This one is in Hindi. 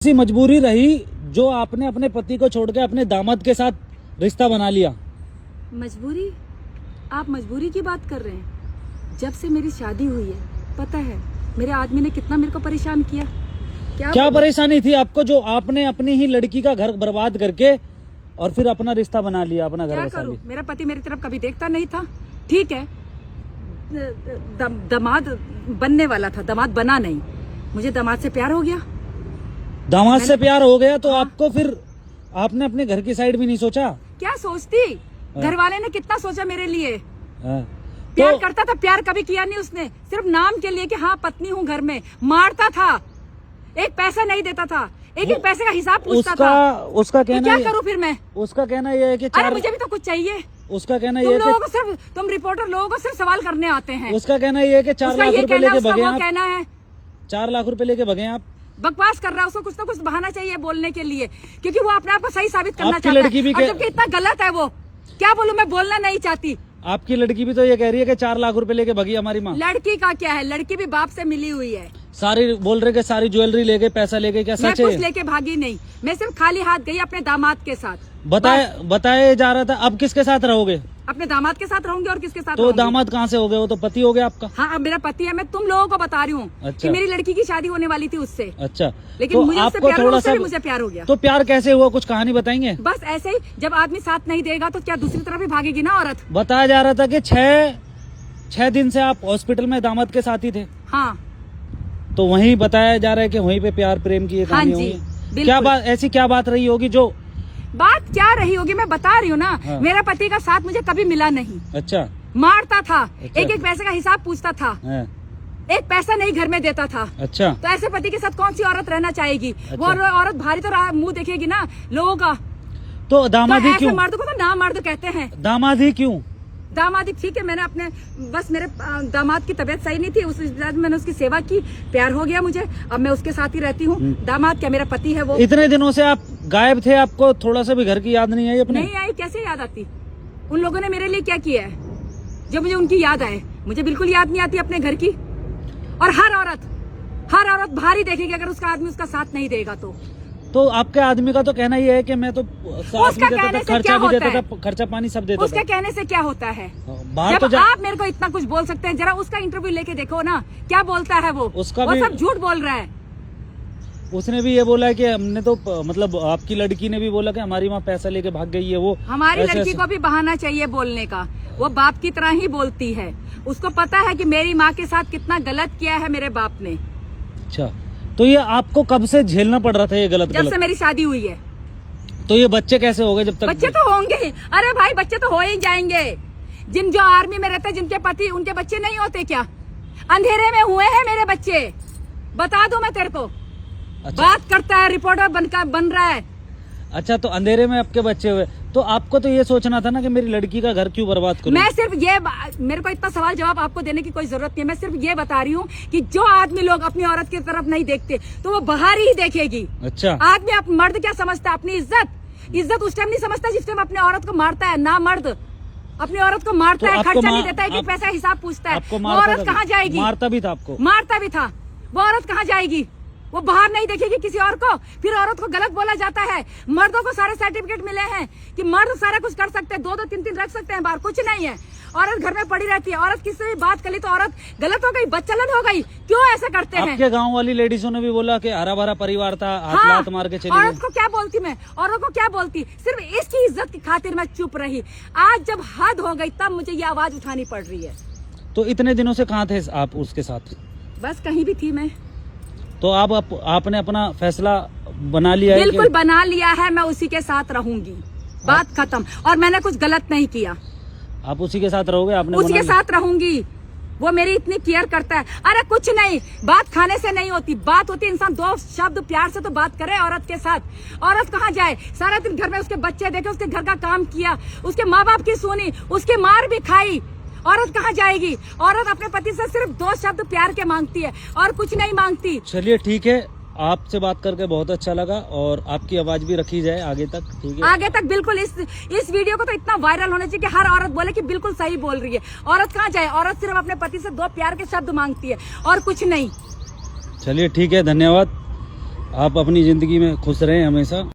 ऐसी मजबूरी रही जो आपने अपने पति को छोड़ के अपने दामाद के साथ रिश्ता बना लिया? मजबूरी? आप मजबूरी की बात कर रहे हैं? जब से मेरी शादी हुई है पता है मेरे आदमी ने कितना मेरे को परेशान किया। क्या परेशानी थी आपको जो आपने अपनी ही लड़की का घर बर्बाद करके और फिर अपना रिश्ता बना लिया, अपना घर बसा लिया? मेरा पति मेरी तरफ कभी देखता नहीं था। ठीक है, दामाद बनने वाला था, दामाद बना नहीं। मुझे दामाद से प्यार हो गया। दामाद से प्यार हो गया तो आपको फिर आपने अपने घर की साइड भी नहीं सोचा? क्या सोचती, घर वाले ने कितना सोचा मेरे लिए। तो प्यार करता था, प्यार कभी किया नहीं उसने, सिर्फ नाम के लिए कि हाँ पत्नी हूँ घर में। मारता था, एक पैसा नहीं देता था, एक पैसे का हिसाब पूछता था। उसका कहना क्या करूँ फिर मैं? उसका कहना यह है कि अरे मुझे भी तो कुछ चाहिए। उसका कहना यह है कि तुम रिपोर्टर लोगों को सिर्फ सवाल करने आते हैं। उसका कहना यह है कि 4 लाख रुपए लेके भगे आप। कहना है 4 लाख रुपए लेके भगे आप। बकवास कर रहा है, उसको कुछ ना कुछ बहाना चाहिए बोलने के लिए, क्योंकि वो अपने आप को सही साबित करना चाहता है। और जबकि इतना गलत है वो, क्या बोलूं, मैं बोलना नहीं चाहती। आपकी लड़की भी तो ये कह रही है कि 4 लाख रुपए लेके भगी हमारी माँ। लड़की का क्या है, लड़की भी बाप से मिली हुई है। सारी बोल रहे कि सारी ज्वेलरी लेके, पैसा लेके, क्या सच है? मैं कुछ लेके भागी नहीं, मैं सिर्फ खाली हाथ गई अपने दामाद के साथ। बताया जा रहा था। अब किसके साथ रहोगे? अपने दामाद के साथ रहूंगी। और किसके साथ? तो दामाद कहाँ से हो गए? वो तो पति हो गया आपका। हाँ, अब मेरा पति है। मैं तुम लोगों को बता रही हूँ कि मेरी लड़की की शादी होने वाली थी उससे। अच्छा, लेकिन तो मुझे उससे आपको प्यार थोड़ा सा मुझे प्यार हो गया। तो प्यार कैसे हुआ, कुछ कहानी बताएंगे? बस ऐसे ही, जब आदमी साथ नहीं देगा तो क्या दूसरी तरफ भी भागेगी ना औरत। बताया जा रहा था कि 6 दिन से आप हॉस्पिटल में दामाद के साथ ही थे। हाँ, तो वहीं बताया जा रहा है कि वहीं पे प्यार प्रेम की कहानी होगी। क्या बात, ऐसी क्या बात रही होगी? जो बात क्या रही होगी मैं बता रही हूँ ना। हाँ। मेरा पति का साथ मुझे कभी मिला नहीं। अच्छा। मारता था। अच्छा। एक पैसे का हिसाब पूछता था। हाँ। एक पैसा नहीं घर में देता था। अच्छा। तो ऐसे पति के साथ कौन सी औरत रहना चाहेगी? अच्छा। वो औरत भारी तो मुंह देखेगी ना लोगों का। तो दामादी क्यों? मर्द को तो ना मर्द कहते हैं। दामादी क्यों? दामादी ठीक है, मैंने अपने बस मेरे दामाद की तबीयत सही नहीं थी, उस मैंने उसकी सेवा की, प्यार हो गया मुझे, अब मैं उसके साथ ही रहती हूँ। दामाद क्या, मेरा पति है वो। इतने दिनों से आप गायब थे, आपको थोड़ा सा भी घर की याद नहीं आई अपने? नहीं आई, कैसे याद आती? उन लोगों ने मेरे लिए क्या किया है जो मुझे उनकी याद आए? मुझे बिल्कुल याद नहीं आती अपने घर की। और हर औरत भारी देखेगी अगर उसका आदमी उसका साथ नहीं देगा तो आपके आदमी का तो कहना ये है कि मैं तो उसका कहने से खर्चा भी देता था, खर्चा पानी सब देता था। उसके कहने से क्या होता है? बाहर जब आप मेरे को इतना कुछ बोल सकते हैं, जरा उसका इंटरव्यू लेके देखो ना, क्या बोलता है वो सब झूठ बोल रहा है। उसने भी ये बोला है कि हमने तो मतलब आपकी लड़की ने भी बोला कि हमारी माँ पैसा लेके भाग गई है। वो हमारी लड़की को भी बहाना चाहिए बोलने का, वो बाप की तरह ही बोलती है। उसको पता है कि मेरी माँ के साथ कितना गलत किया है मेरे बाप ने। अच्छा, तो ये आपको कब से झेलना पड़ रहा था ये गलत? जब से मेरी शादी हुई है। तो ये बच्चे कैसे हो गए? जब तक बच्चे तो होंगे, अरे भाई बच्चे तो हो ही जाएंगे। जो आर्मी में रहते हैं, जिनके पति, उनके बच्चे नहीं होते क्या? अंधेरे में हुए हैं मेरे बच्चे, बता दूं मैं तेरे को। अच्छा। बात करता है, रिपोर्टर बन रहा है। अच्छा, तो अंधेरे में आपके बच्चे हुए, तो आपको तो ये सोचना था ना कि मेरी लड़की का घर क्यों बर्बाद करूं? मैं सिर्फ ये, मेरे को इतना सवाल जवाब आपको देने की कोई जरूरत नहीं है। मैं सिर्फ ये बता रही हूँ कि जो आदमी लोग अपनी औरत की तरफ नहीं देखते तो वो बाहर ही देखेगी। अच्छा। आदमी मर्द क्या समझता है? अपनी इज्जत उस टाइम नहीं समझता जिस टाइम अपने औरत को मारता है। ना मर्द अपनी औरत को मारता है, खर्चा नहीं देता है, पैसा हिसाब पूछता है, वो औरत कहाँ जाएगी? मारता भी था आपको? मारता भी था। वो औरत कहाँ जाएगी? वो बाहर नहीं देखेगी किसी और को। फिर औरत को गलत बोला जाता है। मर्दों को सारे सर्टिफिकेट मिले हैं कि मर्द सारा कुछ कर सकते हैं, 2-2 3-3 रख सकते हैं बाहर, कुछ नहीं है। औरत घर में पड़ी रहती है। औरत किससे भी बात कर ली तो औरत गलत हो गई, बदचलन हो गई। क्यों ऐसा करते हैं? आपके गांव वाली लेडीजों ने भी बोला कि हरा भरा परिवार था, हाथ लात मार के चली गई। औरत को क्या बोलती मैं? औरत को क्या बोलती? सिर्फ इसकी इज्जत की खातिर मैं चुप रही। आज जब हद हो गई तब मुझे ये आवाज उठानी पड़ रही है। तो इतने दिनों से कहाँ थे आप उसके साथ? बस कहीं भी थी मैं। तो आपने अपना फैसला बना लिया है? बिल्कुल बना लिया है, मैं उसी के साथ रहूंगी, बात खत्म। और मैंने कुछ गलत नहीं किया। आप उसी के साथ रहोगे? आपने उसी के साथ रहूंगी। वो मेरी इतनी केयर करता है। अरे कुछ नहीं, बात खाने से नहीं होती, बात होती इंसान 2 शब्द प्यार से तो बात करे औरत के साथ। औरत कहाँ जाए? सारा दिन घर में उसके बच्चे देखे, उसके घर का काम किया, उसके माँ बाप की सुनी, उसकी मार भी खाई। औरत कहाँ जाएगी? औरत अपने पति से सिर्फ 2 शब्द प्यार के मांगती है और कुछ नहीं मांगती। चलिए ठीक है, आपसे बात करके बहुत अच्छा लगा और आपकी आवाज भी रखी जाए आगे तक, ठीक है? आगे तक बिल्कुल। इस वीडियो को तो इतना वायरल होना चाहिए कि हर औरत बोले कि बिल्कुल सही बोल रही है। औरत कहाँ जाए? औरत सिर्फ अपने पति से 2 प्यार के शब्द मांगती है और कुछ नहीं। चलिए ठीक है, धन्यवाद। आप अपनी जिंदगी में खुश रहें हमेशा।